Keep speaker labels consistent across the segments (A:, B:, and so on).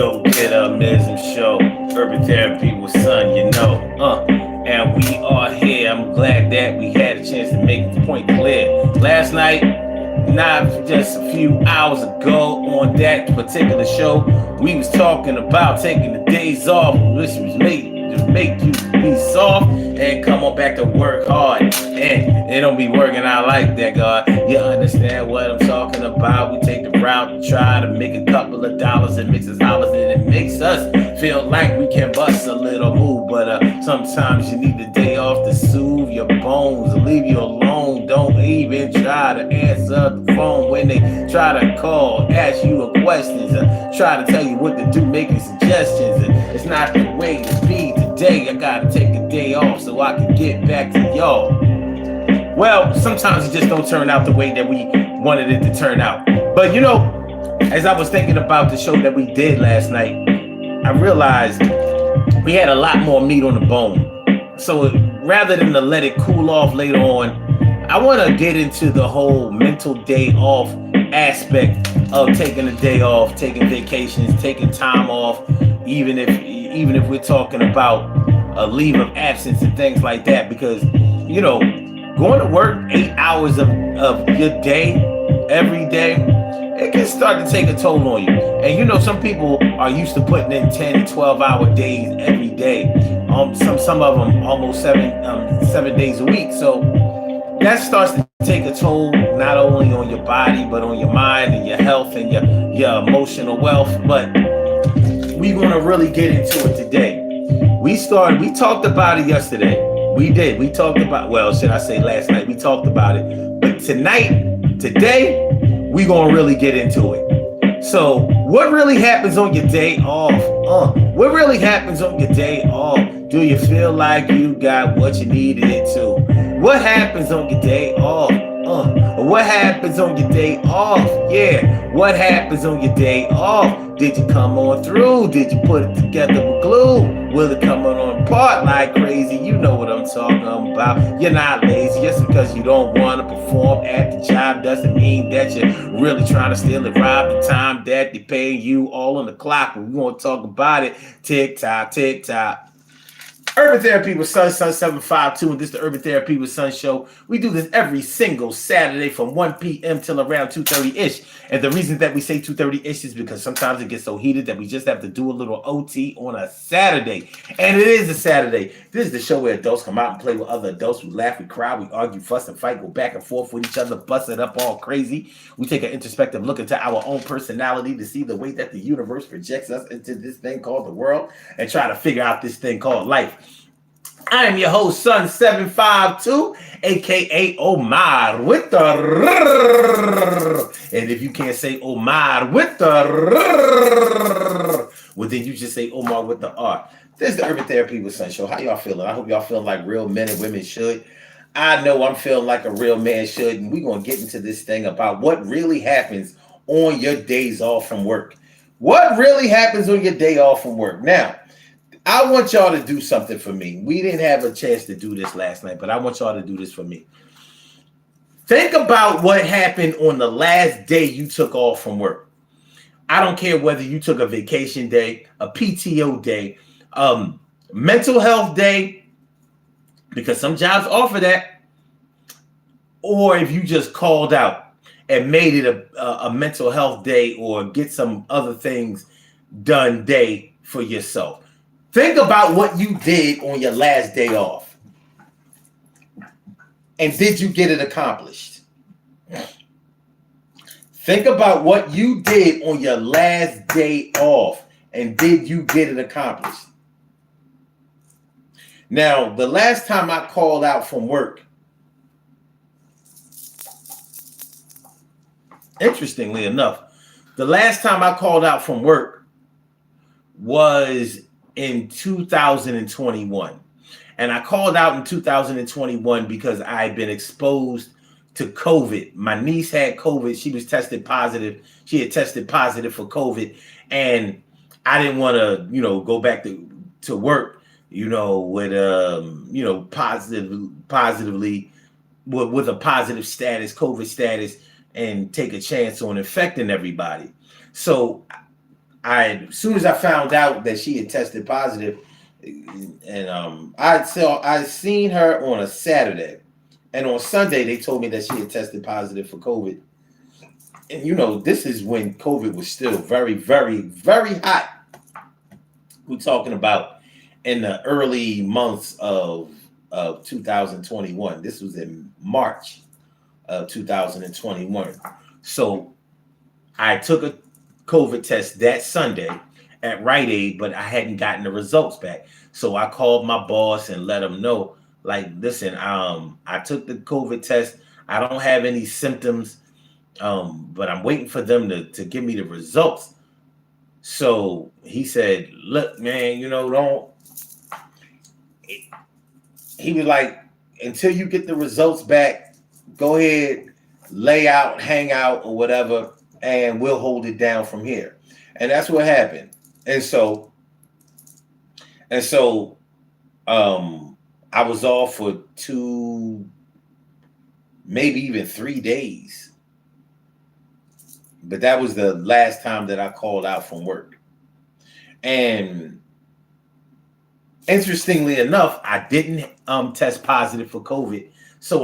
A: Go-Getter Show, Urban Therapy with Sun, and we are here. I'm glad that we had a chance to make the point clear. Last night, not just a few hours ago on that particular show, we was talking about taking the days off, which was made to make you be soft and come on back to work hard. And it don't be working out like that, God. You understand what I'm talking about? We take the route to try to make a couple of dollars. It makes us hollers and it makes us feel like we can bust a little move. But sometimes you need a day off to soothe your bones, leave you alone. Don't even try to answer the phone when they try to call, ask you questions, try to tell you what to do, making suggestions. It's not the way to be today. I gotta take a day off so I can get back to y'all. Well, sometimes it just don't turn out the way that we wanted it to turn out. But as I was thinking about the show that we did last night, I realized we had a lot more meat on the bone. So rather than to let it cool off later on, I want to get into the whole mental day off aspect of taking a day off, taking vacations, taking time off, even if we're talking about a leave of absence and things like that. Because going to work 8 hours of your day every day, it can start to take a toll on you. And some people are used to putting in 10, 12-hour days every day. Some of them almost 7 days a week. So that starts to take a toll not only on your body, but on your mind and your health and your emotional wealth. But we're going to really get into it today. We talked about it yesterday. We did. We talked about, should I say last night? We talked about it. But today, we're going to really get into it. So what really happens on your day off? What really happens on your day off? Do you feel like you got what you needed it to? What happens on your day off? What happens on your day off? Yeah, what happens on your day off? Did you come on through? Did you put it together with glue? Will it come on apart like crazy? You know what I'm talking about. You're not lazy. Just because you don't want to perform at the job doesn't mean that you're really trying to steal and rob the time that they pay you all on the clock. We're going to talk about it. Tick tock, tick tock. Urban Therapy with Sun 752, and this is the Urban Therapy with Sun show. We do this every single Saturday from 1 p.m. till around 2:30-ish. And the reason that we say 2:30-ish is because sometimes it gets so heated that we just have to do a little OT on a Saturday. And it is a Saturday. This is the show where adults come out and play with other adults. We laugh, we cry, we argue, fuss, and fight, go back and forth with each other, bust it up all crazy. We take an introspective look into our own personality to see the way that the universe projects us into this thing called the world and try to figure out this thing called life. I am your host, Sun 752, aka Omar with the and if you can't say Omar with the well, then you just say Omar with the R. This is the Urban Therapy with Sun show. How y'all feeling? I hope y'all feel like real men and women should. I know I'm feeling like a real man should, and we're going to get into this thing about what really happens on your days off from work. What really happens on your day off from work? Now, I want y'all to do something for me. We didn't have a chance to do this last night, but I want y'all to do this for me. Think about what happened on the last day you took off from work. I don't care whether you took a vacation day, a PTO day, mental health day, because some jobs offer that, or if you just called out and made it a mental health day or get some other things done day for yourself. Think about what you did on your last day off. And did you get it accomplished? Think about what you did on your last day off. And did you get it accomplished? Now, the last time I called out from work, interestingly enough, the last time I called out from work was in 2021. And I called out in 2021 because I had been exposed to COVID. My niece had COVID. She was tested positive. She had tested positive for COVID. And I didn't want to, go back to work, with, positively, with a positive status, COVID status, and take a chance on infecting everybody. So as soon as I found out that she had tested positive, and I seen her on a Saturday, and on Sunday they told me that she had tested positive for COVID. And this is when COVID was still very, very, very hot. We're talking about in the early months of 2021. This was in March of 2021. So I took a COVID test that Sunday at Rite Aid, but I hadn't gotten the results back. So I called my boss and let him know, like, listen, I took the COVID test. I don't have any symptoms, but I'm waiting for them to give me the results. So he said, look, man, don't. He was like, until you get the results back, go ahead, lay out, hang out, or whatever, and we'll hold it down from here. And that's what happened. And so I was off for 2, maybe even 3 days. But that was the last time that I called out from work. And interestingly enough, I didn't test positive for COVID. So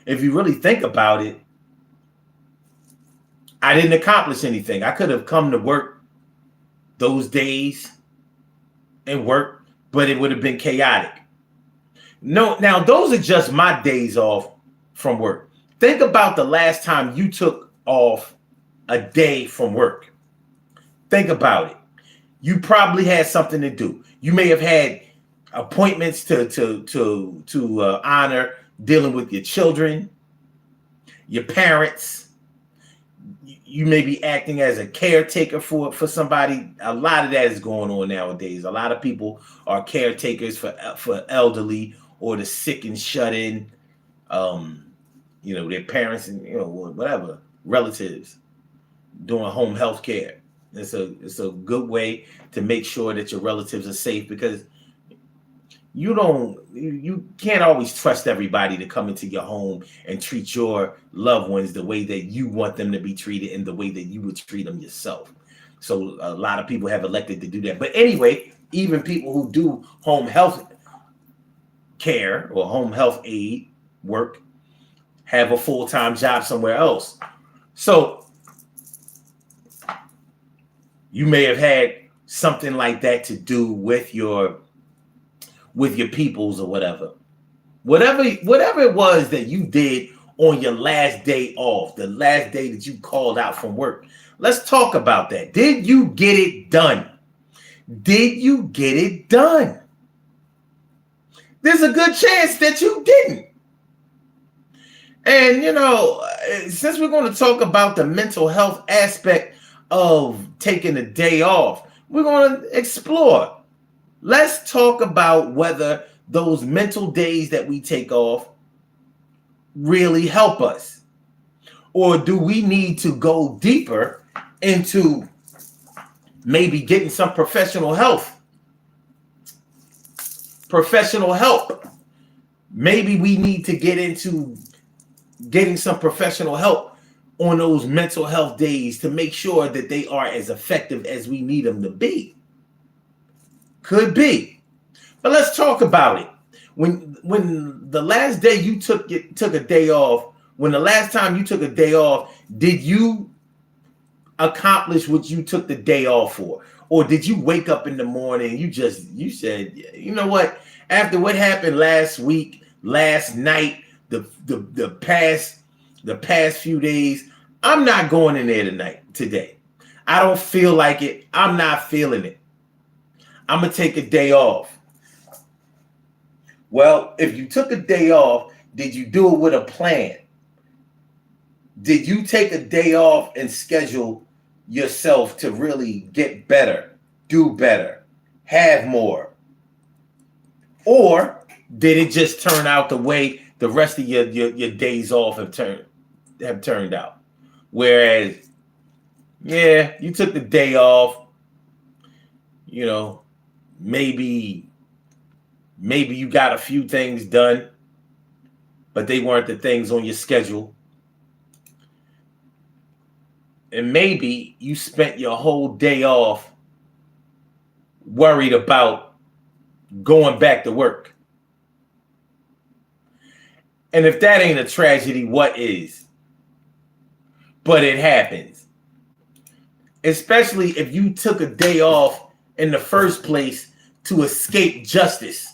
A: if you really think about it, I didn't accomplish anything. I could have come to work those days and work, but it would have been chaotic. No, now those are just my days off from work. Think about the last time you took off a day from work. Think about it. You probably had something to do. You may have had appointments to honor, dealing with your children, your parents. You may be acting as a caretaker for somebody. A lot of that is going on nowadays. A lot of people are caretakers for elderly or the sick and shut in, their parents and whatever relatives doing home health care. It's a good way to make sure that your relatives are safe, because you can't always trust everybody to come into your home and treat your loved ones the way that you want them to be treated and the way that you would treat them yourself. So a lot of people have elected to do that. But anyway, even people who do home health care or home health aid work have a full-time job somewhere else. So you may have had something like that to do with your peoples or whatever it was that you did on your last day off, the last day that you called out from work. Let's talk about that. Did you get it done? Did you get it done? There's a good chance that you didn't. And since we're going to talk about the mental health aspect of taking a day off, we're going to explore. Let's talk about whether those mental days that we take off really help us. Or do we need to go deeper into maybe getting some professional help? Maybe we need to get into getting some professional help on those mental health days to make sure that they are as effective as we need them to be. Could be. But let's talk about it. When the last day you took a day off, when the last time you took a day off, did you accomplish what you took the day off for? Or did you wake up in the morning, you said, you know what? After what happened last week, last night, the past few days, I'm not going in there today. I don't feel like it. I'm not feeling it. I'm going to take a day off. Well, if you took a day off, did you do it with a plan? Did you take a day off and schedule yourself to really get better, do better, have more? Or did it just turn out the way the rest of your days off have turned out? Whereas, yeah, you took the day off, maybe you got a few things done, but they weren't the things on your schedule. And maybe you spent your whole day off worried about going back to work. And if that ain't a tragedy, what is? But it happens. Especially if you took a day off in the first place to escape justice.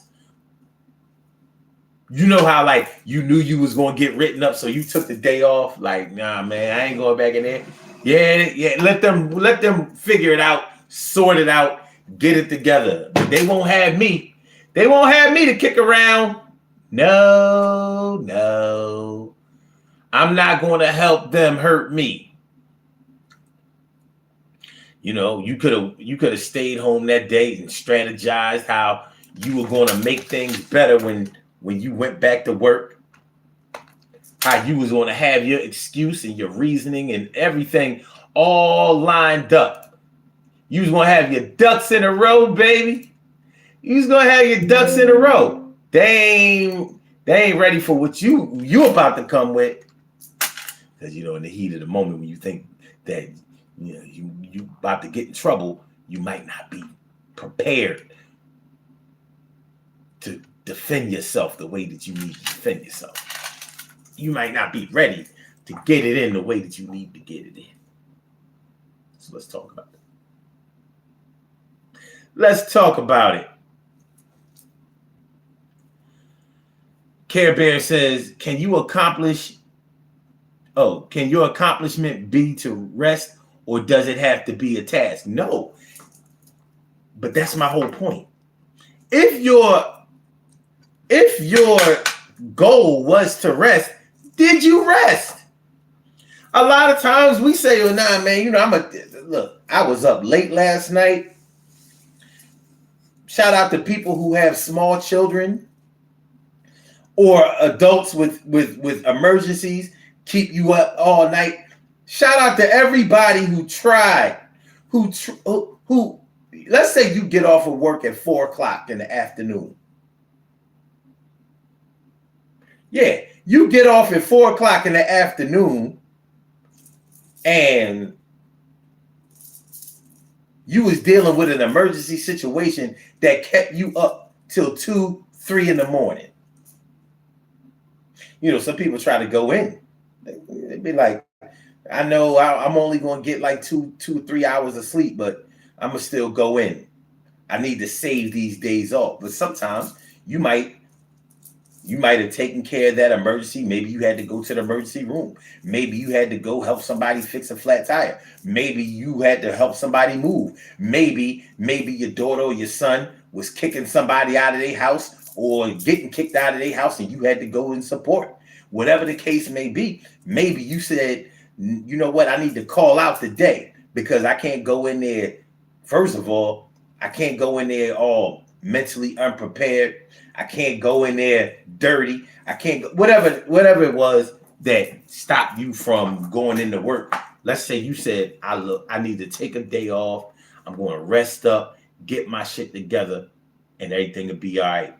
A: You know how, like, you knew you was going to get written up, so you took the day off. Like, nah, man, I ain't going back in there. Yeah, let them figure it out, sort it out, get it together. But they won't have me. They won't have me to kick around. No. I'm not going to help them hurt me. You know, you could have stayed home that day and strategized how you were going to make things better when you went back to work. How you was going to have your excuse and your reasoning and everything all lined up. You was going to have your ducks in a row, baby. You was going to have your ducks in a row. They ain't ready for what you about to come with. Because, you know, in the heat of the moment when you think that, you know, you about to get in trouble, you might not be prepared to defend yourself the way that you need to defend yourself. You might not be ready to get it in the way that you need to get it in. So let's talk about it. Let's talk about it. Care Bear says, can your accomplishment be to rest, or does it have to be a task? No. But that's my whole point. If your goal was to rest, did you rest? A lot of times we say, well, nah, man, you know, I was up late last night. Shout out to people who have small children or adults with emergencies, keep you up all night. Shout out to everybody who tried, who let's say you get off of work at 4:00 in the afternoon. Yeah, you get off at 4:00 in the afternoon and you was dealing with an emergency situation that kept you up till 2, 3 in the morning. You know, some people try to go in. They'd be like, I know I'm only going to get like 2 or 3 hours of sleep, but I'm going to still go in. I need to save these days off. But sometimes you might have taken care of that emergency. Maybe you had to go to the emergency room. Maybe you had to go help somebody fix a flat tire. Maybe you had to help somebody move. Maybe your daughter or your son was kicking somebody out of their house or getting kicked out of their house and you had to go and support. Whatever the case may be, maybe you said, you know what, I need to call out today because I can't go in there. First of all, I can't go in there all mentally unprepared. I can't go in there dirty. I can't go, whatever it was that stopped you from going into work. Let's say you said, I need to take a day off. I'm going to rest up, get my shit together, and everything will be all right.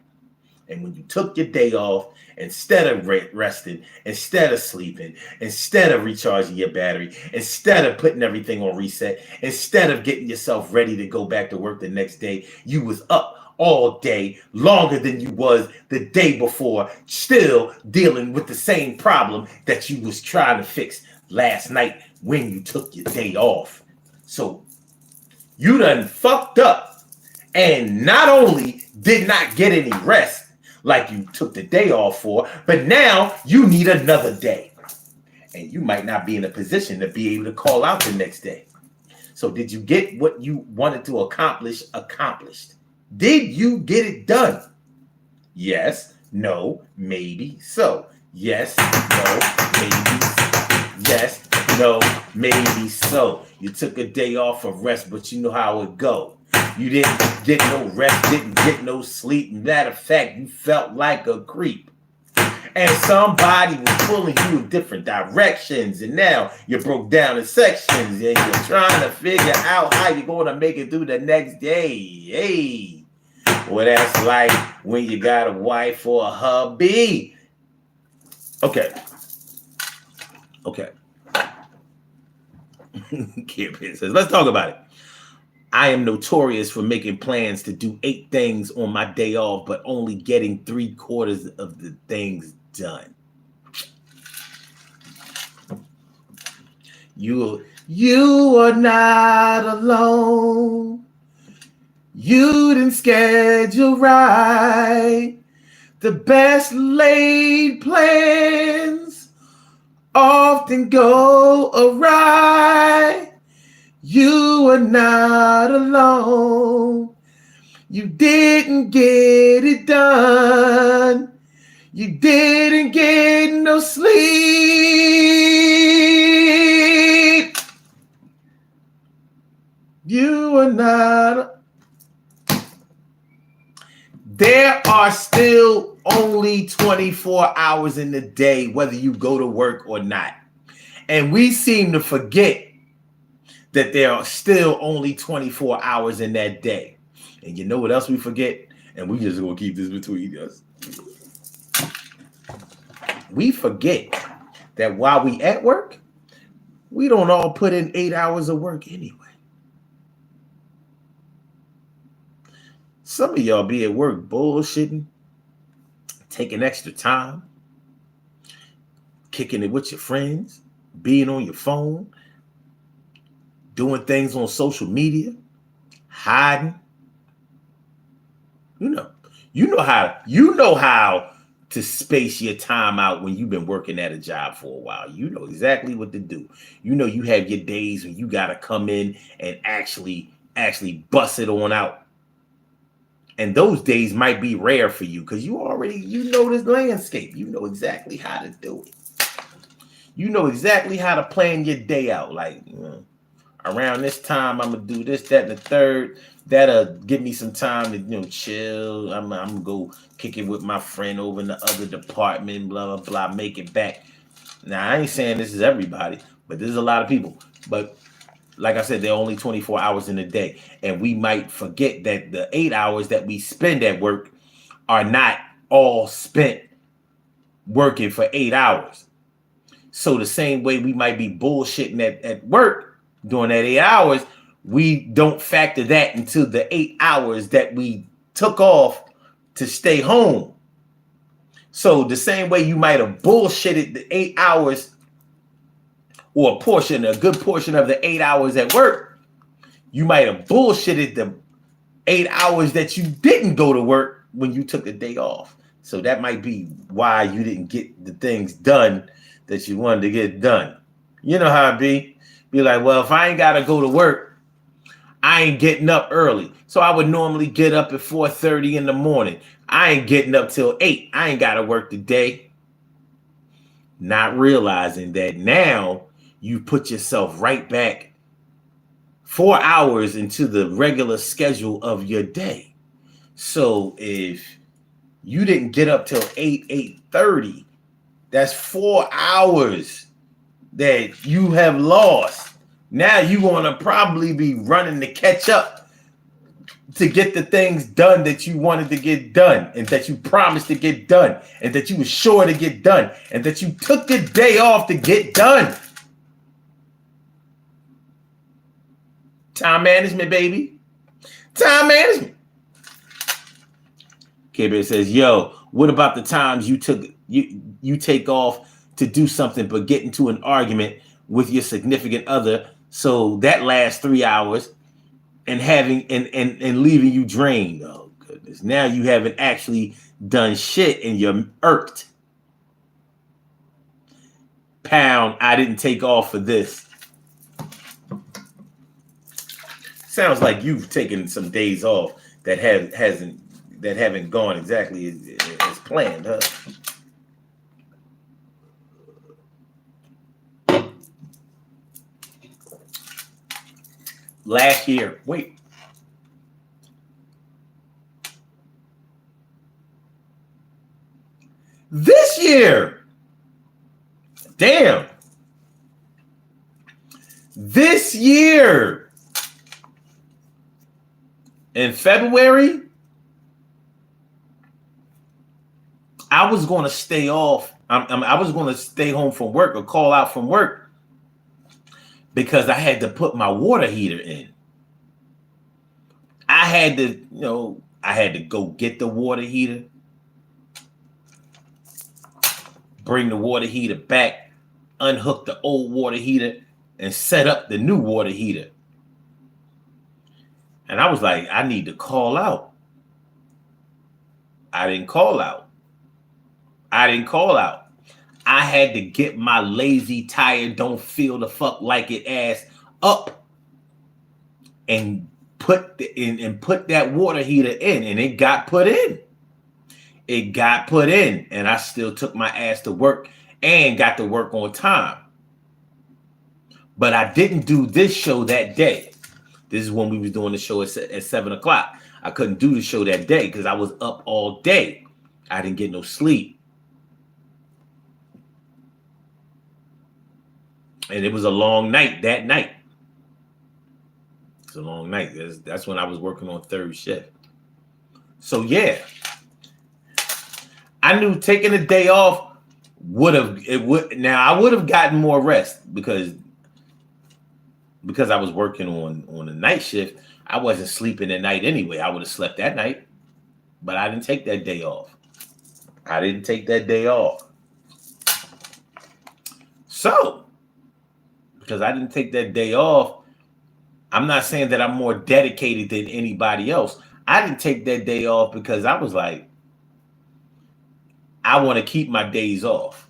A: And when you took your day off, instead of resting, instead of sleeping, instead of recharging your battery, instead of putting everything on reset, instead of getting yourself ready to go back to work the next day, you was up all day, longer than you was the day before, still dealing with the same problem that you was trying to fix last night when you took your day off. So you done fucked up and not only did not get any rest like you took the day off for, but now you need another day. And you might not be in a position to be able to call out the next day. So did you get what you wanted to accomplish accomplished? Did you get it done? Yes, no, maybe so. Yes, no, maybe so. Yes, no, maybe so. You took a day off of rest, but you know how it go. You didn't get no rest, didn't get no sleep. Matter of fact, you felt like a creep. And somebody was pulling you in different directions. And now you broke down in sections and you're trying to figure out how you're going to make it through the next day. Hey, well, that's like when you got a wife or a hubby. Okay. Kid says, let's talk about it. I am notorious for making plans to do 8 things on my day off, but only getting 3/4 of the things done. You are not alone. You didn't schedule right. The best laid plans often go awry. You are not alone. You didn't get it done. You didn't get no sleep. You are not. There are still only 24 hours in the day, whether you go to work or not. And we seem to forget that there are still only 24 hours in that day. And you know what else we forget? And we just gonna keep this between us. We forget that while we at work, we don't all put in 8 hours of work anyway. Some of y'all be at work bullshitting, taking extra time, kicking it with your friends, being on your phone, doing things on social media, hiding. You know how to space your time out when you've been working at a job for a while. You know exactly what to do. You know you have your days when you gotta come in and actually bust it on out. And those days might be rare for you because you know this landscape. You know exactly how to do it. You know exactly how to plan your day out. Like, around this time, I'm going to do this, that, and the third. That'll give me some time to, chill. I'm going to go kick it with my friend over in the other department, blah, blah, blah, make it back. Now, I ain't saying this is everybody, but this is a lot of people. But like I said, there are only 24 hours in a day. And we might forget that the 8 hours that we spend at work are not all spent working for 8 hours. So the same way we might be bullshitting at work during that 8 hours, we don't factor that into the 8 hours that we took off to stay home. So the same way you might have bullshitted the 8 hours or a good portion of the 8 hours at work, you might have bullshitted the 8 hours that you didn't go to work when you took a day off. So that might be why you didn't get the things done that you wanted to get done. You know how it be. Be like, well, if I ain't got to go to work, I ain't getting up early. So I would normally get up at 4:30 in the morning. I ain't getting up till 8. I ain't got to work today. Not realizing that now you put yourself right back 4 hours into the regular schedule of your day. So if you didn't get up till 8:30, that's 4 hours that you have lost. Now you're going to probably be running to catch up to get the things done that you wanted to get done and that you promised to get done and that you were sure to get done and that you took the day off to get done. Time management, baby. Time management. K-Bear says, yo, what about the times you take off to do something but get into an argument with your significant other, so that lasts 3 hours and leaving you drained? Oh goodness. Now you haven't actually done shit and you're irked. Pound, I didn't take off for this. Sounds like you've taken some days off that haven't gone exactly as planned, huh? Last year, wait. This year, damn. This year, in February, I was going to stay off. I was going to stay home from work or call out from work because I had to put my water heater in. I had to go get the water heater, bring the water heater back, unhook the old water heater, and set up the new water heater. And I was like, I need to call out. I didn't call out. I had to get my lazy, tired, don't feel the fuck like it ass up and put that water heater in, and it got put in. And I still took my ass to work and got to work on time. But I didn't do this show that day. This is when we was doing the show at 7 o'clock. I couldn't do the show that day because I was up all day. I didn't get no sleep. And it was a long night that night. It's a long night. That's when I was working on third shift. So yeah, I knew taking a day off Now I would have gotten more rest because I was working on a night shift. I wasn't sleeping at night anyway. I would have slept that night, but I didn't take that day off. So, because I didn't take that day off, I'm not saying that I'm more dedicated than anybody else. I didn't take that day off because I was like, I want to keep my days off.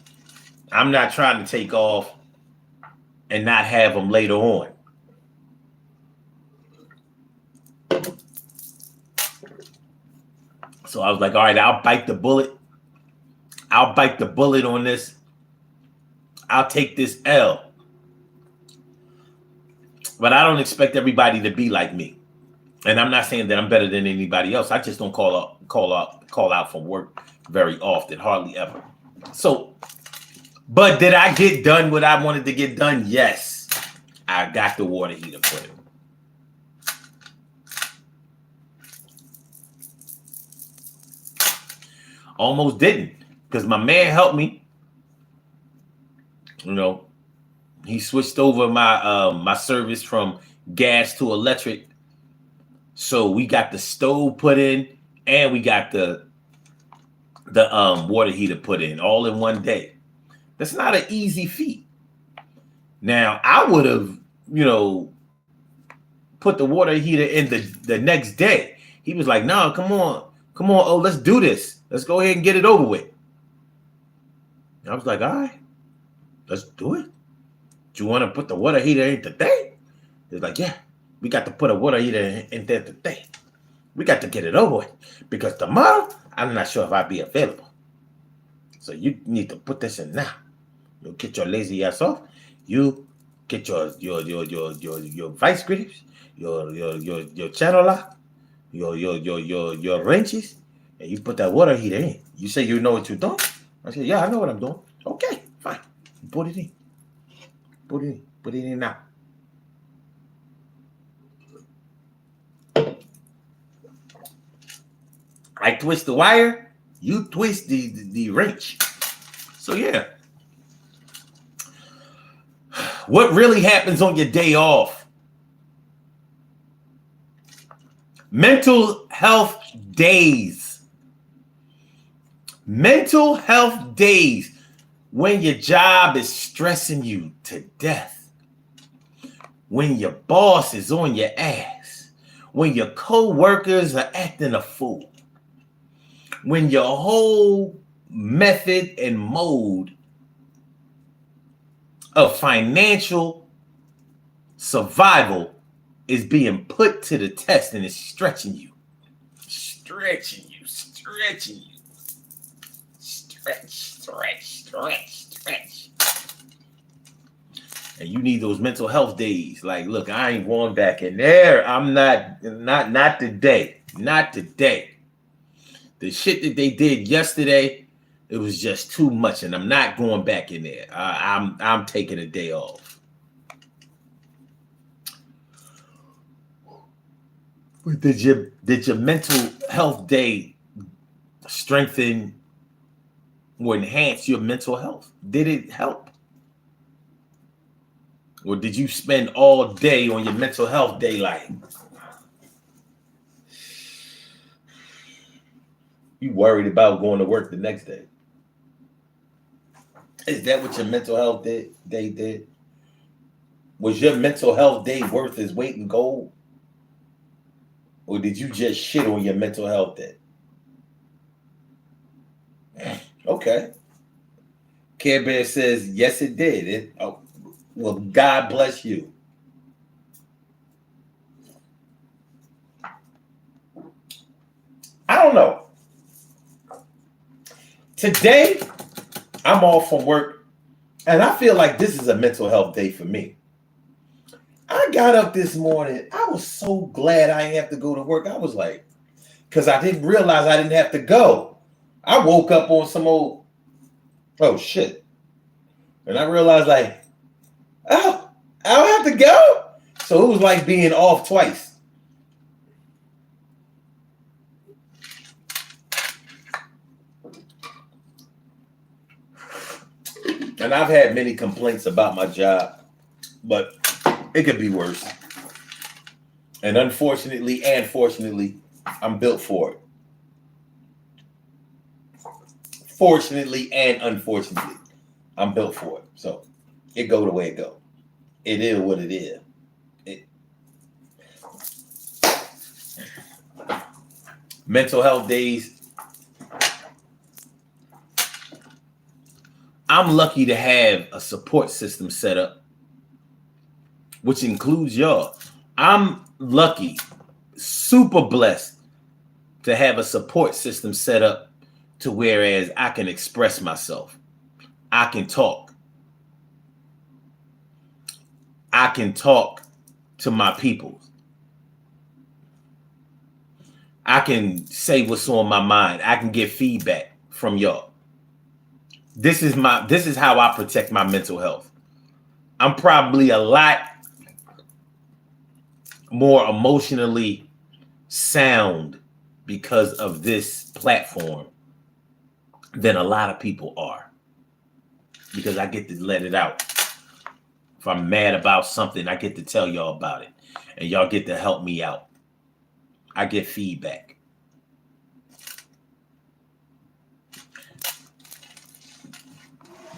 A: I'm not trying to take off and not have them later on. So I was like, all right, I'll bite the bullet. On this. I'll take this L. But I don't expect everybody to be like me. And I'm not saying that I'm better than anybody else. I just don't call out from work very often, hardly ever. So, but did I get done what I wanted to get done? Yes. I got the water heater put in. Almost didn't, because my man helped me. He switched over my service from gas to electric. So we got the stove put in and we got the water heater put in all in one day. That's not an easy feat. Now I would have, put the water heater in the next day. He was like, "No, come on. Oh, let's do this. Let's go ahead and get it over with." I was like, "All right, let's do it. Do you want to put the water heater in today?" He's like, "Yeah, we got to put a water heater in there today. We got to get it over with because tomorrow I'm not sure if I'll be available. So you need to put this in now. You get your lazy ass off. You get your vice grips, your channel lock, your wrenches, and you put that water heater in. You say you know what you're doing?" I said, "Yeah, I know what I'm doing." "Okay, fine. Put it in. Put it in now." I twist the wire, you twist the wrench. So yeah. What really happens on your day off? Mental health days. Mental health days when your job is stressing you to death. When your boss is on your ass. When your co-workers are acting a fool. When your whole method and mode of financial survival is being put to the test and it's stretching you. Stretch. And you need those mental health days. Like, look, I ain't going back in there. I'm not today. Not today. The shit that they did yesterday, it was just too much, and I'm not going back in there. I'm taking a day off. Did your mental health day strengthen or enhance your mental health? Did it help? Or did you spend all day on your mental health day like you worried about going to work the next day? Is that what your mental health day did? Was your mental health day worth its weight in gold? Or did you just shit on your mental health day? Okay. Care Bear says, yes, it did. Well, God bless you. I don't know. Today, I'm off from work, and I feel like this is a mental health day for me. I got up this morning. I was so glad I didn't have to go to work. I was like, because I didn't realize I didn't have to go. I woke up on some old, oh shit. And I realized, like, oh, I don't have to go. So it was like being off twice. And I've had many complaints about my job, but it could be worse. And unfortunately and fortunately, I'm built for it. Fortunately and unfortunately, I'm built for it. So it go the way it go. It is what it is. Mental health days. I'm lucky to have a support system set up, which includes y'all. I'm lucky, super blessed to have a support system set up to whereas I can express myself. I can talk. I can talk to my people. I can say what's on my mind. I can get feedback from y'all. This is how I protect my mental health. I'm probably a lot more emotionally sound because of this platform than a lot of people are. Because I get to let it out. If I'm mad about something, I get to tell y'all about it. And y'all get to help me out. I get feedback.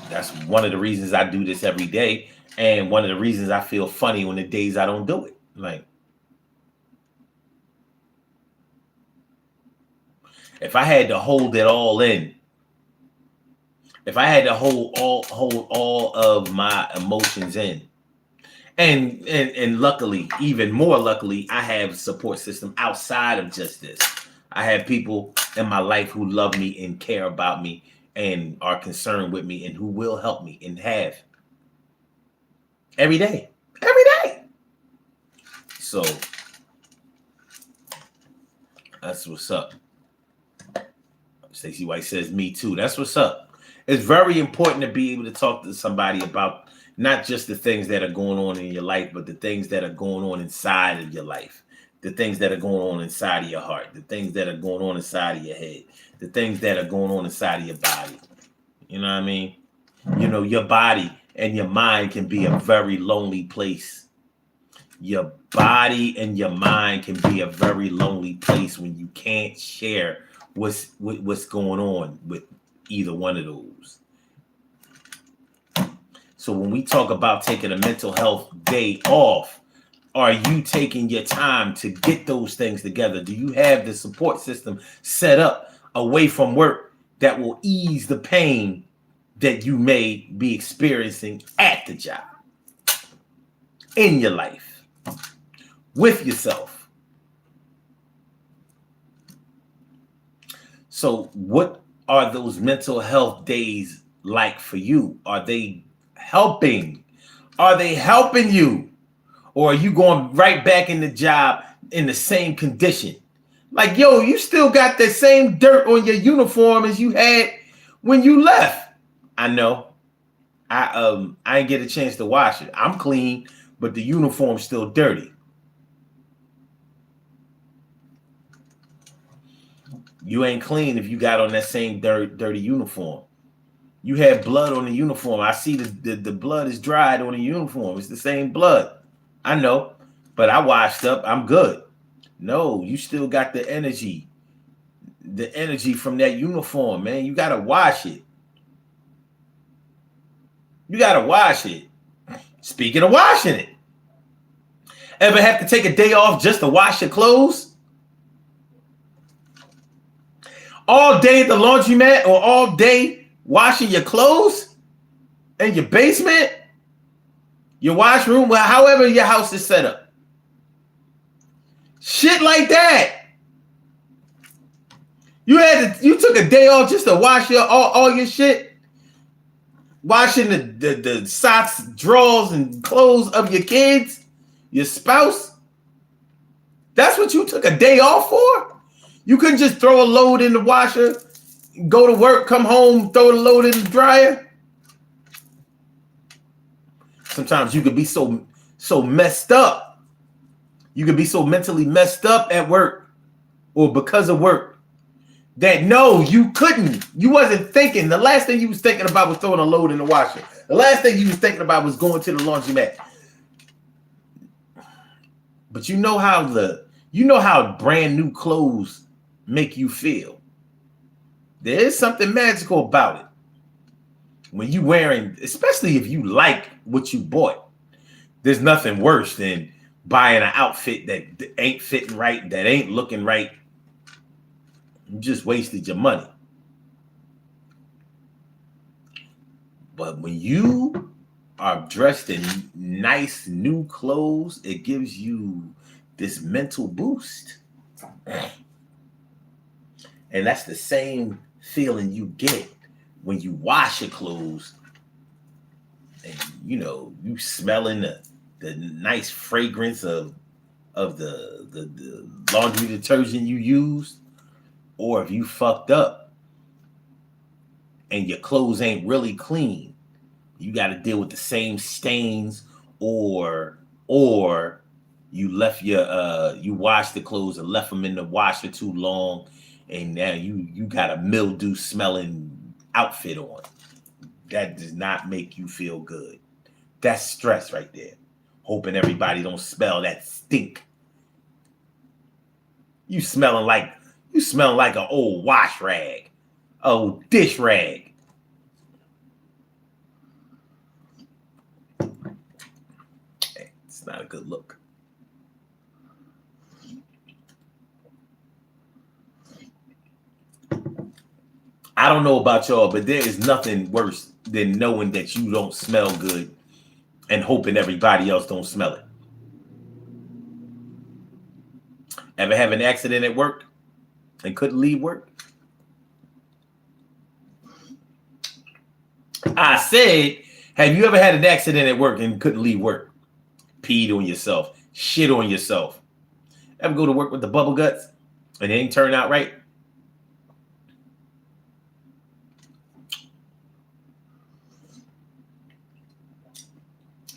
A: That's one of the reasons I do this every day. And one of the reasons I feel funny on the days I don't do it. Like, if I had to hold it all in, if I had to hold all of my emotions in, and luckily, even more luckily, I have a support system outside of just this. I have people in my life who love me and care about me and are concerned with me and who will help me and have every day. So that's what's up. Stacey White says, me too. That's what's up. It's very important to be able to talk to somebody about not just the things that are going on in your life, but the things that are going on inside of your life, the things that are going on inside of your heart, the things that are going on inside of your head, the things that are going on inside of your body. You know what I mean? You know, your body and your mind can be a very lonely place. Your body and your mind can be a very lonely place when you can't share what's going on with either one of those. So when we talk about taking a mental health day off, are you taking your time to get those things together? Do you have the support system set up away from work that will ease the pain that you may be experiencing at the job, in your life, with yourself? So what are those mental health days like for you? Are they helping? Are they helping you? Or are you going right back in the job in the same condition? Like, yo, you still got the same dirt on your uniform as you had when you left. I know. I didn't get a chance to wash it. I'm clean, but the uniform's still dirty. You ain't clean if you got on that same dirty uniform. You had blood on the uniform. I see the blood is dried on the uniform. It's the same blood. I know, but I washed up. I'm good. No, you still got the energy from that uniform, man. You gotta wash it. You gotta wash it. Speaking of washing it, ever have to take a day off just to wash your clothes? All day at the laundromat or all day washing your clothes in your basement, your washroom, well, however your house is set up. Shit like that. You took a day off just to wash all your shit. Washing the socks, drawers, and clothes of your kids, your spouse. That's what you took a day off for? You couldn't just throw a load in the washer, go to work, come home, throw the load in the dryer? Sometimes you could be so messed up. You could be so mentally messed up at work or because of work that no, you couldn't. You wasn't thinking. The last thing you was thinking about was throwing a load in the washer. The last thing you was thinking about was going to the laundromat. But you know how brand new clothes make you feel. There is something magical about it. When you wearing, especially if you like what you bought, there's nothing worse than buying an outfit that ain't fitting right, that ain't looking right. You just wasted your money. But when you are dressed in nice new clothes, it gives you this mental boost. And that's the same feeling you get when you wash your clothes and you smelling the nice fragrance of the laundry detergent you used. Or if you fucked up and your clothes ain't really clean, you got to deal with the same stains, or you left you washed the clothes and left them in the washer too long, and now you got a mildew smelling outfit on. That does not make you feel good. That's stress right there. Hoping everybody don't smell that stink. You smelling like an old wash rag, old dish rag. It's not a good look. I don't know about y'all, but there is nothing worse than knowing that you don't smell good and hoping everybody else don't smell it. Ever have an accident at work and couldn't leave work? I said, have you ever had an accident at work and couldn't leave work? Peed on yourself, shit on yourself. Ever go to work with the bubble guts and it ain't turn out right?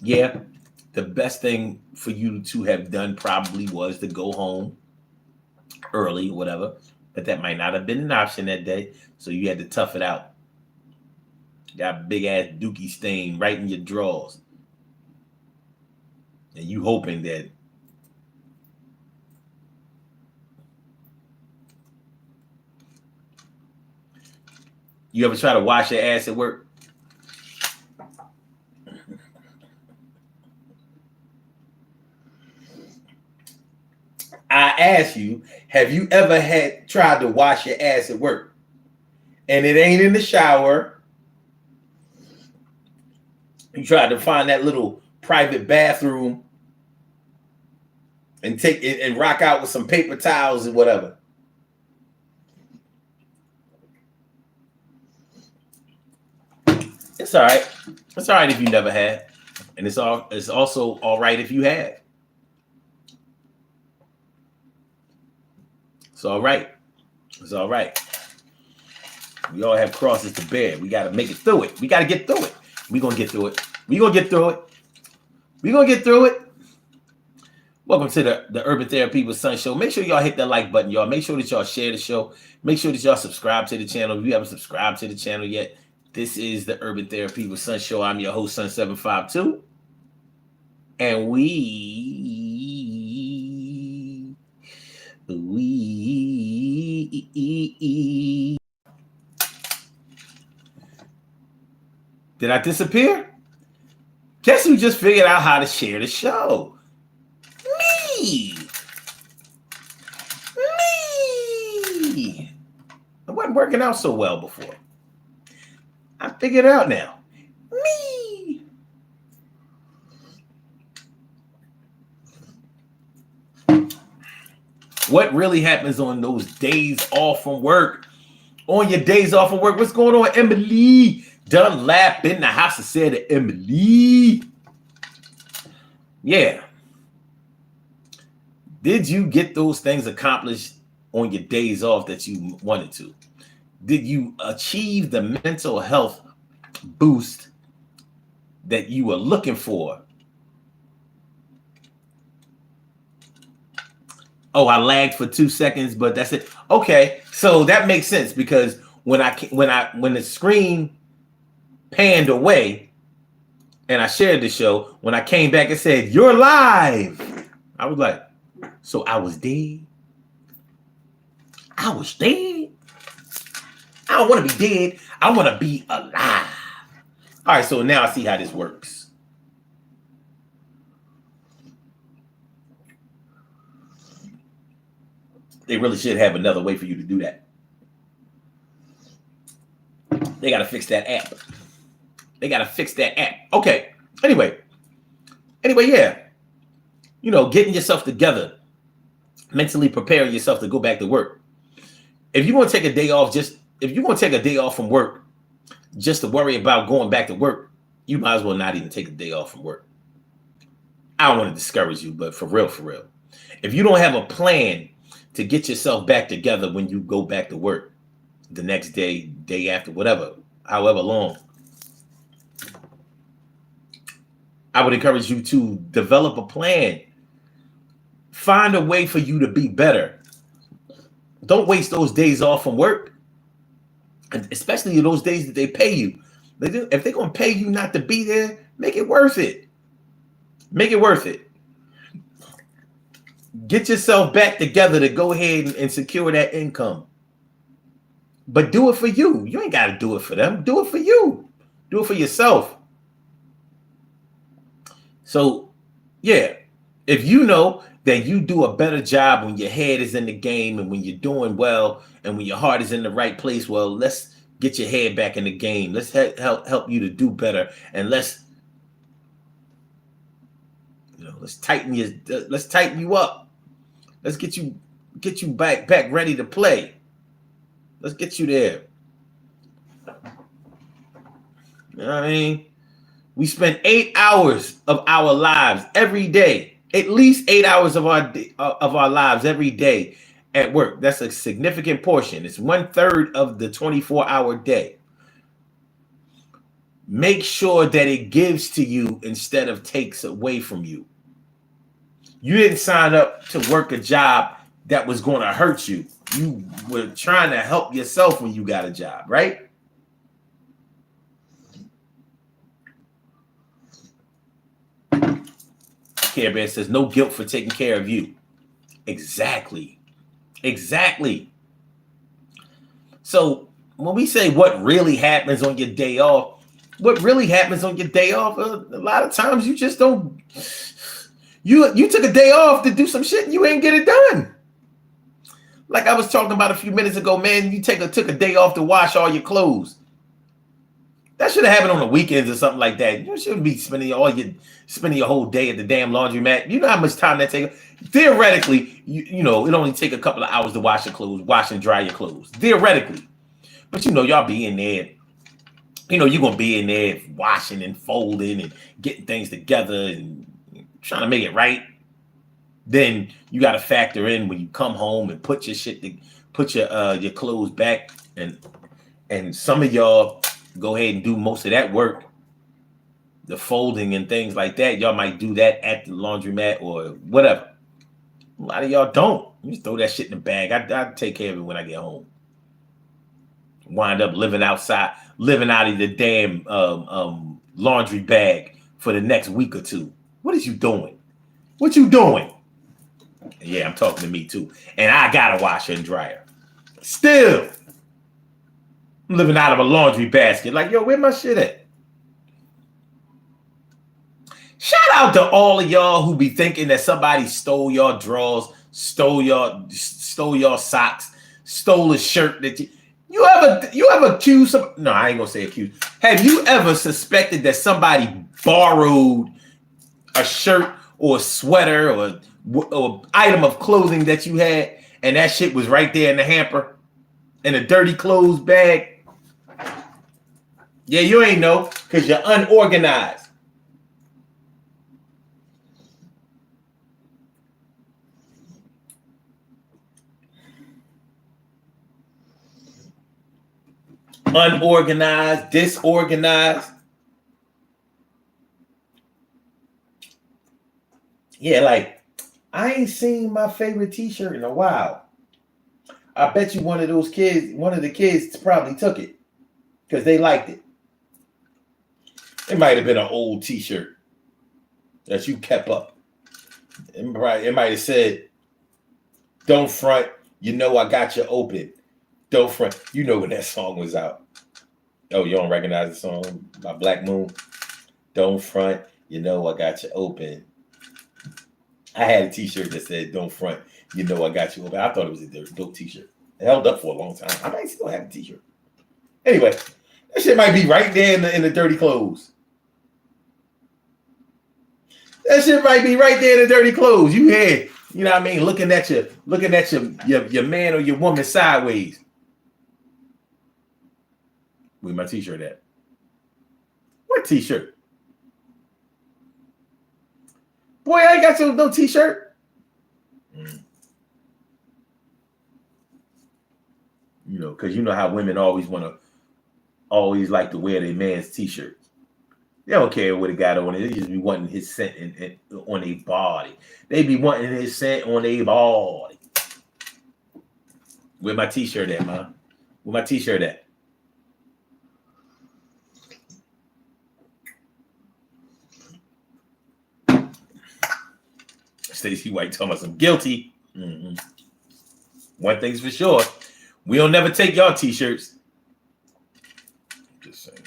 A: Yeah, the best thing for you to have done probably was to go home early, whatever, but that might not have been an option that day, so you had to tough it out. Got a big ass dookie stain right in your drawers, and you hoping that you ever try to wash your ass at work? I ask you, have you ever tried to wash your ass at work and it ain't in the shower? You tried to find that little private bathroom and take it and rock out with some paper towels and whatever. It's all right. It's all right if you never had, and it's also all right if you have. It's all right. It's all right. We all have crosses to bear. We got to make it through it. We got to get through it. We're going to get through it. We're going to get through it. We're going to get through it. Welcome to the Urban Therapy with Sun Show. Make sure y'all hit that like button, y'all. Make sure that y'all share the show. Make sure that y'all subscribe to the channel. If you haven't subscribed to the channel yet, This is the Urban Therapy with Sun Show. I'm your host, Sun752. And we did I disappear? Guess who just figured out how to share the show? Me. It wasn't working out so well before. I figured it out now. Me. What really happens on those days off from work? On your days off from work, what's going on, Emily? Dunlap in the house and said to Emily. Yeah. Did you get those things accomplished on your days off that you wanted to? Did you achieve the mental health boost that you were looking for? Oh, I lagged for 2 seconds, but that's it. Okay, so that makes sense because when the screen panned away and I shared the show, when I came back and said, "You're live," I was like, so I was dead. I was dead. I don't want to be dead. I want to be alive. All right, so now I see how this works. They really should have another way for you to do that. They got to fix that app. Okay. Anyway, yeah. You know, getting yourself together, mentally preparing yourself to go back to work. If you want to take a day off, from work just to worry about going back to work, you might as well not even take a day off from work. I don't want to discourage you, but for real. If you don't have a plan to get yourself back together when you go back to work the next day, day after, whatever, however long, I would encourage you to develop a plan. Find a way for you to be better. Don't waste those days off from work, and especially those days that they pay you. If they're going to pay you not to be there, make it worth it. Get yourself back together to go ahead and secure that income. But do it for you. You ain't got to do it for them. Do it for you. Do it for yourself. So, yeah, if you know that you do a better job when your head is in the game and when you're doing well and when your heart is in the right place, well, let's get your head back in the game. Let's help you to do better, and let's tighten you up. Let's get you back ready to play. Let's get you there. You know what I mean? We spend 8 hours of our lives every day, at least 8 hours of our lives every day at work. That's a significant portion. It's 1/3 of the 24-hour day. Make sure that it gives to you instead of takes away from you. You didn't sign up to work a job that was going to hurt you. You were trying to help yourself when you got a job, right? Care Bear says, no guilt for taking care of you. Exactly. So when we say what really happens on your day off, a lot of times you just don't. You took a day off to do some shit and you ain't get it done. Like I was talking about a few minutes ago, man, you took a day off to wash all your clothes. That should have happened on the weekends or something like that. You shouldn't be spending your whole day at the damn laundromat. You know how much time that takes. Theoretically, you know, it only take a couple of hours to wash and dry your clothes. Theoretically. But y'all be in there. You're gonna be in there washing and folding and getting things together and trying to make it right. Then you got to factor in when you come home and put your clothes back, and some of y'all go ahead and do most of that work, the folding and things like that. Y'all might do that at the laundromat or whatever. A lot of y'all don't. You just throw that shit in the bag. I take care of it when I get home. Wind up living out of the damn laundry bag for the next week or two. What is you doing? What you doing? Yeah, I'm talking to me too. And I got a washer and dryer. Still, I'm living out of a laundry basket. Like, yo, where my shit at? Shout out to all of y'all who be thinking that somebody stole your drawers, stole your socks, stole a shirt that you ever accused some. No, I ain't gonna say accused. Have you ever suspected that somebody borrowed a shirt or a sweater or item of clothing that you had, and that shit was right there in the hamper, in a dirty clothes bag? Yeah, you ain't know because you're unorganized. Unorganized, disorganized. Yeah, like, I ain't seen my favorite t-shirt in a while. I bet you one of the kids probably took it because they liked it. It might have been an old t-shirt that you kept up. It might have said, "Don't front, you know I got you open. Don't front." You know when that song was out. Oh, you don't recognize the song by Black Moon? Don't front, you know I got you open. I had a t-shirt that said, "Don't front, you know I got you open." I thought it was a dope t-shirt. It held up for a long time. I might still have a t-shirt. Anyway, that shit might be right there in the dirty clothes. That shit might be right there in the dirty clothes. You had, you know what I mean, looking at your man or your woman sideways. Where my t-shirt at? What t-shirt? Boy, I ain't got no t-shirt. You know, because you know how women always like to wear their man's t-shirts. They don't care what it got on it. They just be wanting his scent on their body. They be wanting his scent on their body. Where my t-shirt at, man? Where my t-shirt at? Stacey White talking about some guilty. Mm-hmm. One thing's for sure. We don't never take y'all t-shirts. Just saying.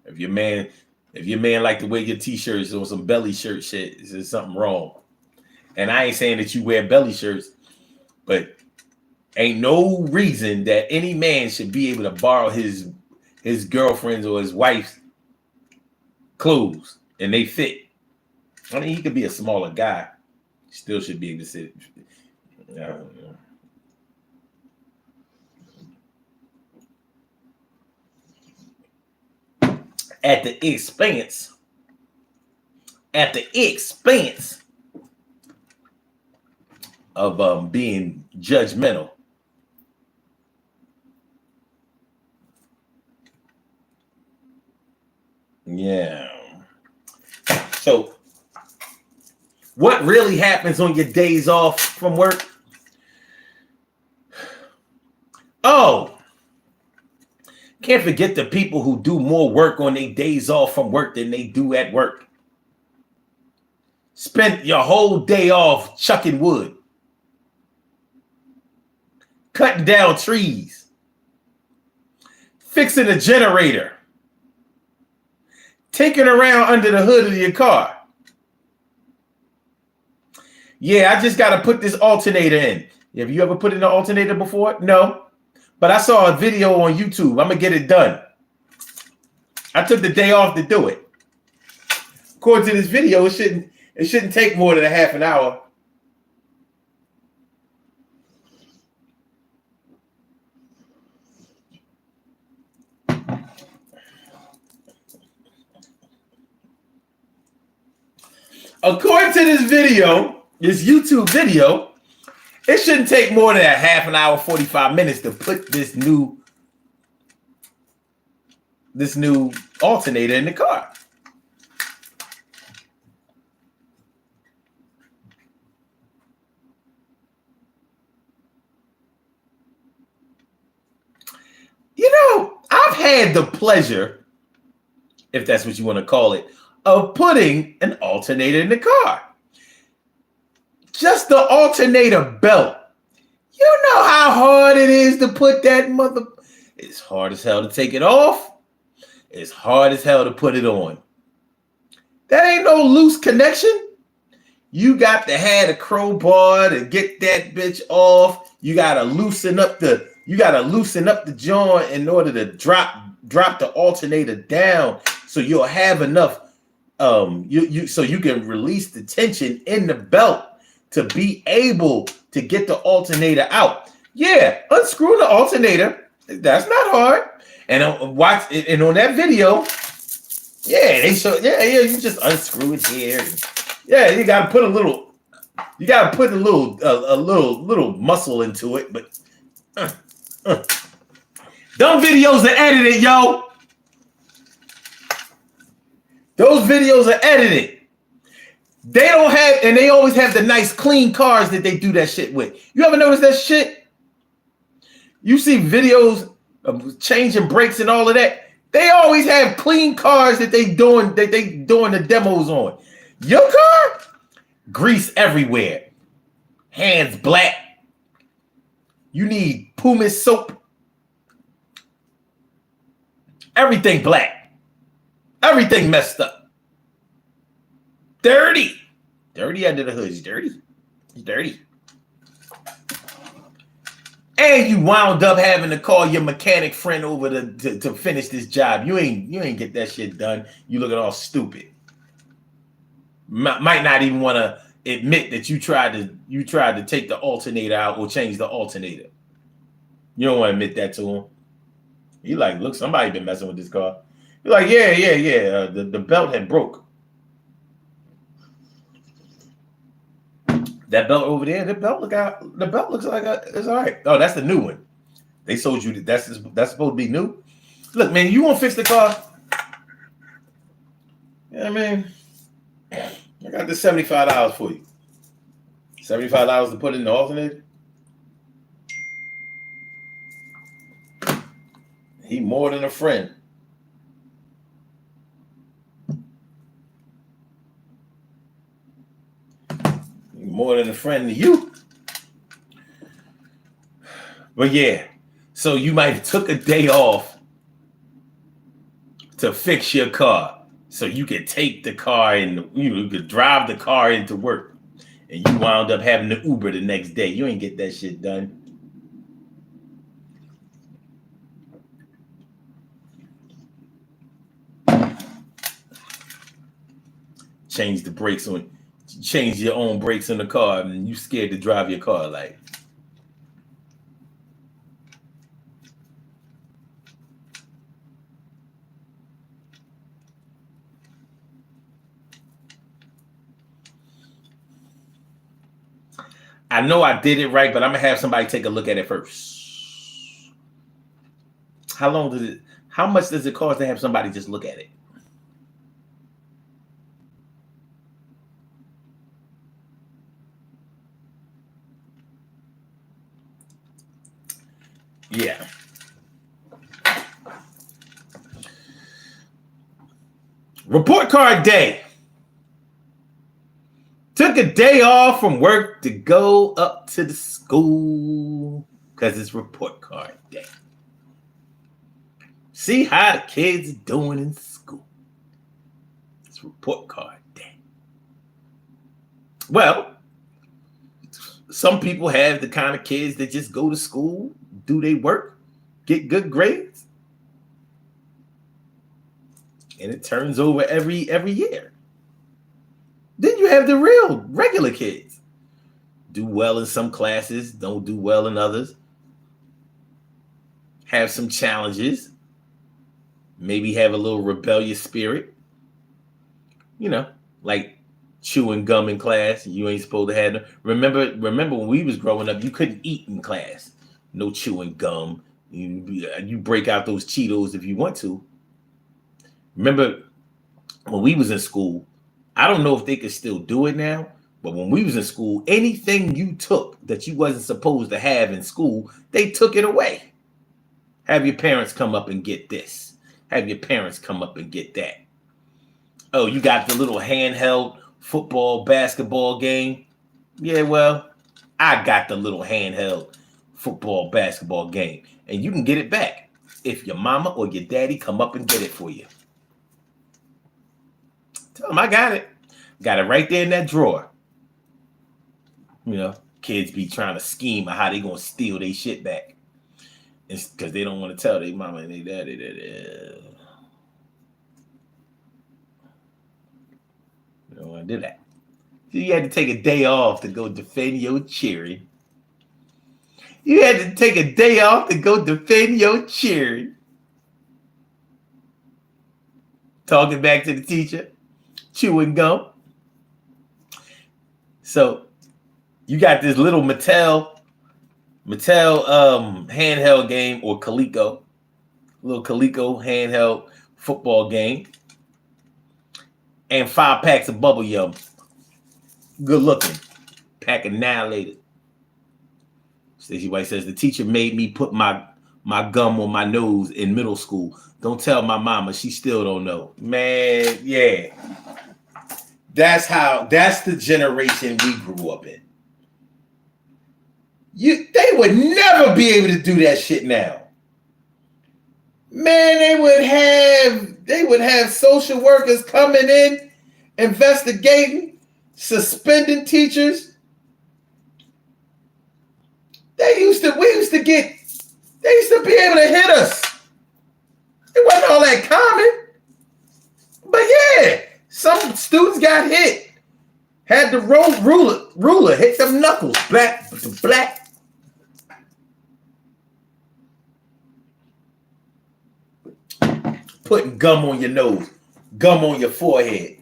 A: If your man like to wear your t-shirts or some belly shirt shit, there's something wrong. And I ain't saying that you wear belly shirts, but ain't no reason that any man should be able to borrow his girlfriend's or his wife's clothes and they fit. I mean, he could be a smaller guy, still should be able to sit. I don't know. At the expense of being judgmental. Yeah. So, what really happens on your days off from work? Oh, can't forget the people who do more work on their days off from work than they do at work. Spend your whole day off chucking wood, cutting down trees, fixing a generator, taking around under the hood of your car. Yeah, I just got to put this alternator in. Have you ever put in an alternator before? No. But I saw a video on YouTube. I'm going to get it done. I took the day off to do it. According to this video, it shouldn't take more than a half an hour. According to this video, this YouTube video, it shouldn't take more than a half an hour, 45 minutes to put this new alternator in the car. had the pleasure, if that's what you want to call it, of putting an alternator in the car. Just the alternator belt. You know how hard it is to put that mother. It's hard as hell to take it off. It's hard as hell to put it on. That ain't no loose connection. You got to have a crowbar to get that bitch off. You gotta loosen up the joint in order to drop the alternator down, so you'll have enough so you can release the tension in the belt to be able to get the alternator out. Yeah, unscrewing the alternator, that's not hard. And watch it, and on that video, yeah, they show, you just unscrew it here. Yeah, you gotta put a little muscle into it, but them videos are edited, yo. Those videos are edited. They don't have, and they always have the nice clean cars that they do that shit with. You ever notice that shit? You see videos of changing brakes and all of that. They always have clean cars that they doing the demos on. Your car, grease everywhere, hands black. You need pumice soap. Everything black. Everything messed up. Dirty under the hood. It's dirty. And you wound up having to call your mechanic friend over to finish this job. You ain't get that shit done. You looking all stupid. Might not even want to admit that you tried to take the alternator out or change the alternator. You don't want to admit that to him. He like, look, somebody been messing with this car. You're like, yeah. The belt had broke. That belt over there, the belt looks like it's all right. Oh, that's the new one. They sold you that's supposed to be new. Look, man, you want to fix the car? Yeah, man. I got this $75 for you. $75 to put in the alternator. He more than a friend. He more than a friend to you. But yeah, so you might have took a day off to fix your car, so you could take the car and you could drive the car into work, and you wound up having to Uber the next day. You ain't get that shit done. Change your own brakes in the car, and you scared to drive your car. Like, I know I did it right, but I'm gonna have somebody take a look at it first. How much does it cost to have somebody just look at it? Yeah. Report card day. Took a day off from work to go up to the school because it's report card day. See how the kids are doing in school. It's report card day. Well, some people have the kind of kids that just go to school, do their work, get good grades, and it turns over every year. Then you have the regular kids. Do well in some classes, don't do well in others. Have some challenges. Maybe have a little rebellious spirit. You know, like chewing gum in class. You ain't supposed to have them. Remember when we was growing up, you couldn't eat in class. No chewing gum. You break out those Cheetos if you want to. Remember when we was in school, I don't know if they could still do it now, but when we was in school, anything you took that you wasn't supposed to have in school, they took it away. Have your parents come up and get this. Have your parents come up and get that. Oh, you got the little handheld football, basketball game? Yeah, well, I got the little handheld football, basketball game. And you can get it back if your mama or your daddy come up and get it for you. Tell them I got it. Got it right there in that drawer. You know, kids be trying to scheme on how they going to steal their shit back. It's because they don't want to tell their mama and their daddy that you don't want to do that. So you had to take a day off to go defend your cheering. You had to take a day off to go defend your cheering. Talking back to the teacher, chewing gum. So you got this little Mattel handheld game, or Coleco, little Coleco handheld football game, and 5 packs of bubble yum. Good looking, pack annihilated. Stacey White says, the teacher made me put my gum on my nose in middle school. Don't tell my mama, she still don't know. Man, yeah. That's the generation we grew up in. They would never be able to do that shit now. Man, they would have social workers coming in, investigating, suspending teachers. They used to be able to hit us. It wasn't all that common. But yeah, some students got hit. Had the ruler hit them knuckles. Black. Putting gum on your nose, gum on your forehead.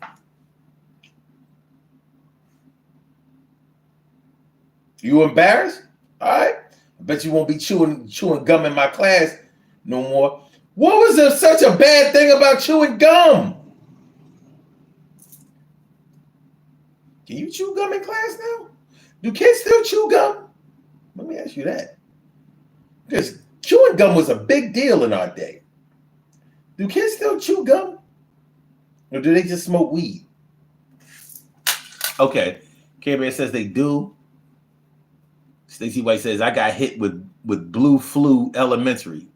A: You embarrassed? All right. I bet you won't be chewing gum in my class no more. What was there such a bad thing about chewing gum? Can you chew gum in class now? Do kids still chew gum? Let me ask you that. Because chewing gum was a big deal in our day. Do kids still chew gum? Or do they just smoke weed? Okay. Care-Bear says they do. Stacey White says, I got hit with blue flu elementary.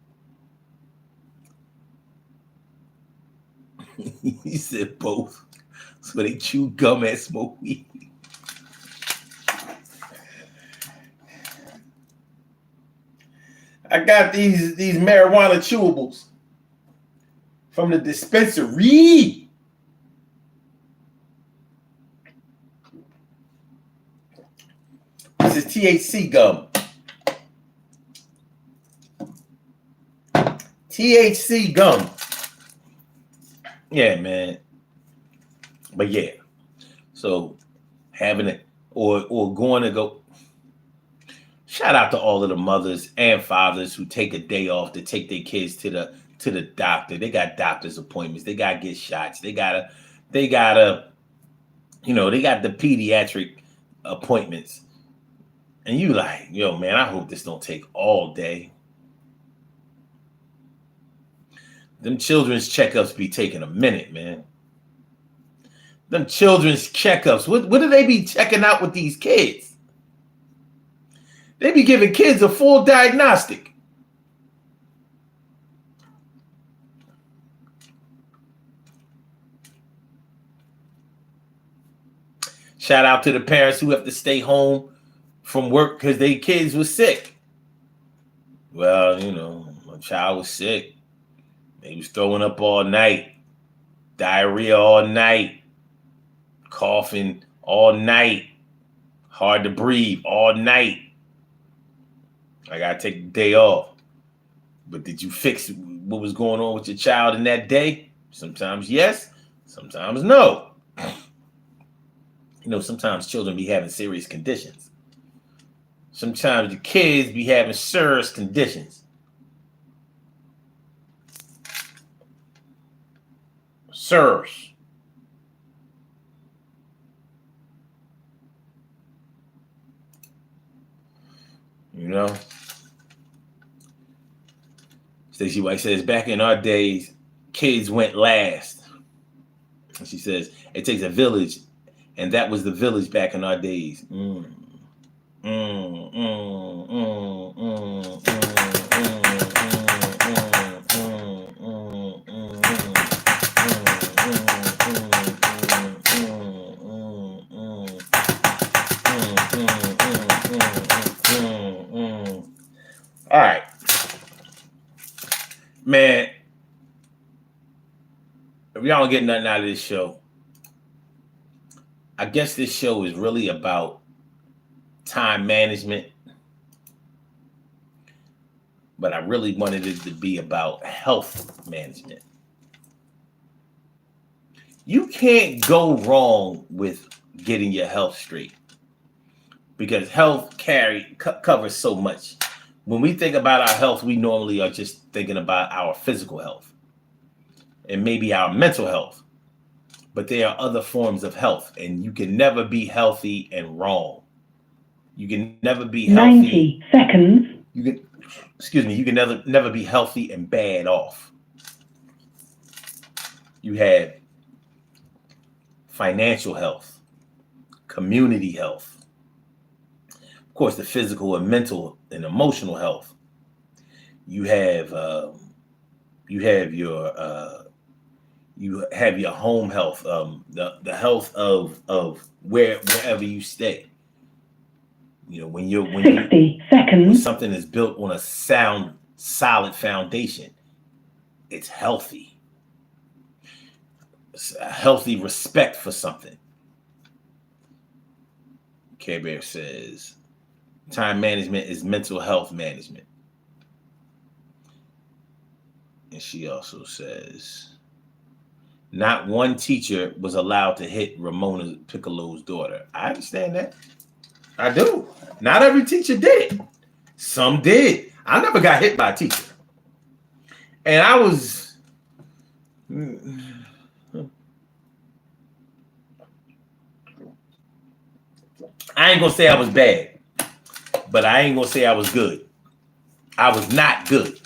A: He said both. So they chew gum and smoke weed. I got these marijuana chewables from the dispensary. This is THC gum. THC gum. Yeah, man. But yeah. So having it or going to go. Shout out to all of the mothers and fathers who take a day off to take their kids to the doctor. They got doctor's appointments. They gotta get shots. They gotta, they got the pediatric appointments. And you like, yo, man, I hope this don't take all day. Them children's checkups be taking a minute, man. Them children's checkups. What do they be checking out with these kids? They be giving kids a full diagnostic. Shout out to the parents who have to stay home from work because their kids were sick. Well, my child was sick. He was throwing up all night, diarrhea all night, coughing all night, hard to breathe all night. I gotta take the day off. But did you fix what was going on with your child in that day? Sometimes yes, sometimes no. Sometimes children be having serious conditions. Sometimes the kids be having serious conditions. Serious. Stacey White says, back in our days, kids went last. And she says, it takes a village, and that was the village back in our days. All right, man. If y'all don't get nothing out of this show, I guess this show is really about time management, but I really wanted it to be about health management. You can't go wrong with getting your health straight because health covers so much. When we think about our health, we normally are just thinking about our physical health and maybe our mental health. But there are other forms of health, and you can never be healthy and wrong. You can never be healthy.
B: 90 seconds.
A: You can never be healthy and bad off. You have financial health, community health, of course, the physical and mental and emotional health. You have your home health, the health of wherever you stay. You know, when
B: 60 seconds.
A: When something is built on a sound, solid foundation, it's healthy. It's a healthy respect for something. Care Bear says, time management is mental health management. And she also says, not one teacher was allowed to hit Ramona Piccolo's daughter. I understand that. I do. Not every teacher did. Some did. I never got hit by a teacher. And I ain't going to say I was bad, but I ain't going to say I was good. I was not good.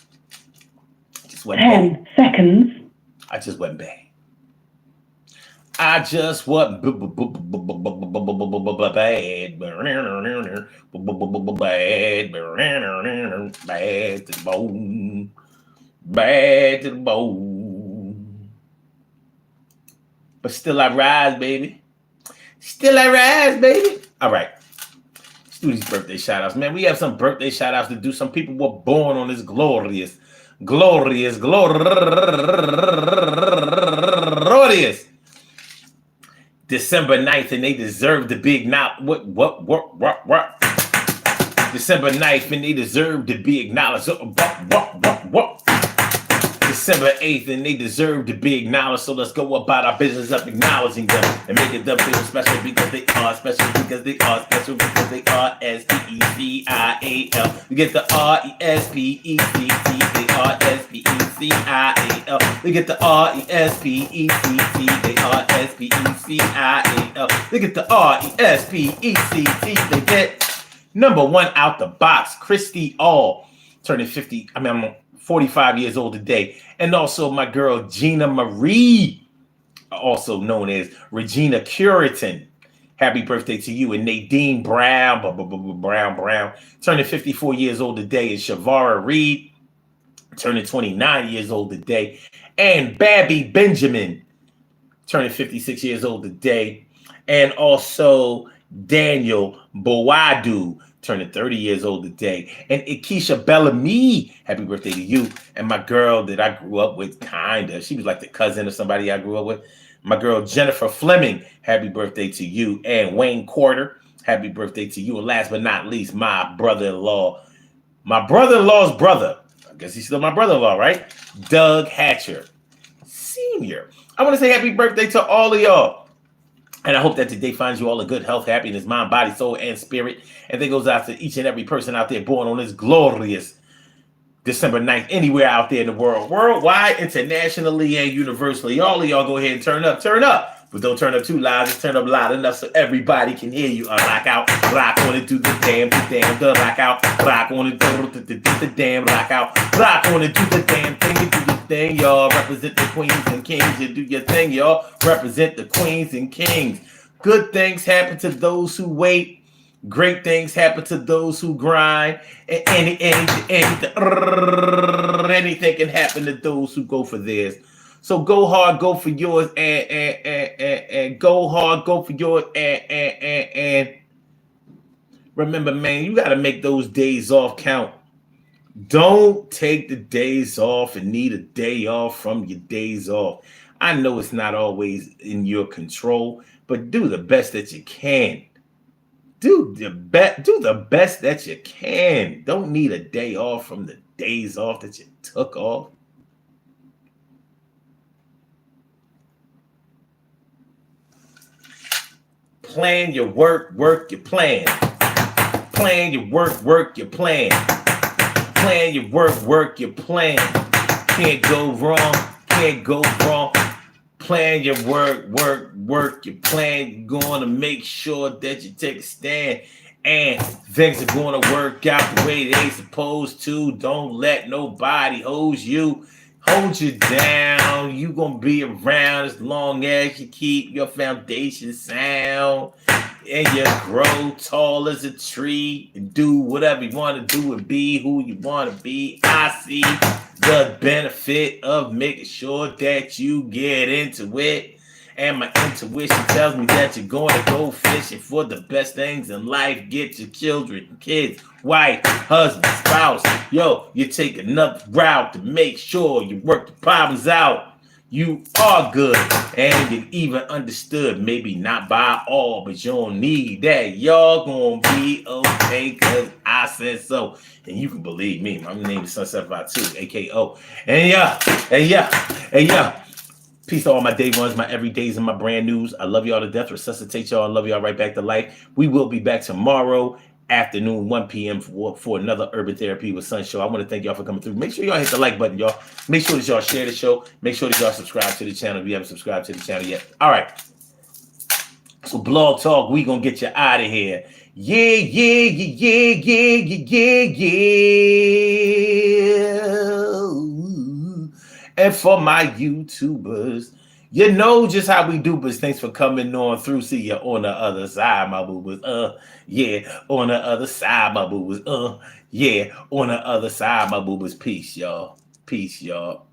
A: Just went
B: 10
A: bad.
B: seconds.
A: I just went bad. I just went bad. Bad to the bone. Bad to the bone. But still I rise, baby. Still I rise, baby. All right. Let's do these birthday shout outs. Man, we have some birthday shout outs to do. Some people were born on this glorious December 9th, and they deserve to be acknowledged. What? December 9th, and they deserve to be acknowledged. What? December 8th, and they deserve to be acknowledged. So let's go about our business of acknowledging them and making them feel special because they are special because they are special because they are S-P-E-C-I-A-L. We get the R-E-S-P-E-C-T-A-R-S-P-E-C-I-A-L. We get the R-E-S-P-E-C-T-A-R-S-P-E-C-I-A-L. We get the R-E-S-P-E-C-T. They get number one out the box, Christy All, turning 45 years old today. And also my girl, Gina Marie, also known as Regina Curitan. Happy birthday to you. And Nadine Brown, turning 54 years old today. And Shavara Reed, turning 29 years old today. And Babby Benjamin, turning 56 years old today. And also Daniel Boadu, turning 30 years old today. And Ikesha Bellamy, happy birthday to you. And my girl that I grew up with, kinda. She was like the cousin of somebody I grew up with. My girl Jennifer Fleming, happy birthday to you. And Wayne Quarter, happy birthday to you. And last but not least, my brother-in-law's brother. I guess he's still my brother-in-law, right? Doug Hatcher, Sr. I want to say happy birthday to all of y'all. And I hope that today finds you all in good health, happiness, mind, body, soul, and spirit. And that goes out to each and every person out there born on this glorious December 9th, anywhere out there in the world, worldwide, internationally, and universally. All of y'all go ahead and turn up. But don't turn up too loud, just turn up loud enough so everybody can hear you. Rock out, rock on it, do the damn, the rock out, rock on it, do the damn, rock out, rock on it, do the damn thing, you do your thing, y'all. Represent the queens and kings, you do your thing, y'all. Represent the queens and kings. Good things happen to those who wait. Great things happen to those who grind. And anything can happen to those who go for theirs. So go hard, go for yours, and go hard, go for yours, and remember, man, you got to make those days off count. Don't take the days off and need a day off from your days off. I know it's not always in your control, but do the best that you can. Do the best that you can. Don't need a day off from the days off that you took off. Plan your work, work your plan. Plan your work your plan. Plan your work your plan. Can't go wrong, can't go wrong. Plan your work your plan. You're going to make sure that you take a stand. And things are going to work out the way they supposed to. Don't let nobody hold you down. You going to be around as long as you keep your foundation sound. And you grow tall as a tree and do whatever you want to do and be who you want to be. I see the benefit of making sure that you get into it. And my intuition tells me that you're going to go fishing for the best things in life. Get your children, kids, wife, husband, spouse. Yo, you take another route to make sure you work the problems out. You are good and you're even understood. Maybe not by all, but you don't need that. Y'all gonna be okay because I said so. And you can believe me. My name is Sun752, AKO. And yeah. Peace to all my day ones, my everydays, and my brand news. I love y'all to death. Resuscitate y'all. I love y'all right back to life. We will be back tomorrow afternoon, 1 p.m. for another Urban Therapy with Sun show. I want to thank y'all for coming through. Make sure y'all hit the like button, y'all. Make sure that y'all share the show. Make sure that y'all subscribe to the channel if you haven't subscribed to the channel yet. All right. So Blog Talk, we gonna get you out of here. Yeah. And for my YouTubers, you know just how we do, but thanks for coming on through. See you on the other side, my boobers. Yeah, on the other side, my boobers. Yeah, on the other side, my boobers. Peace, y'all. Peace, y'all.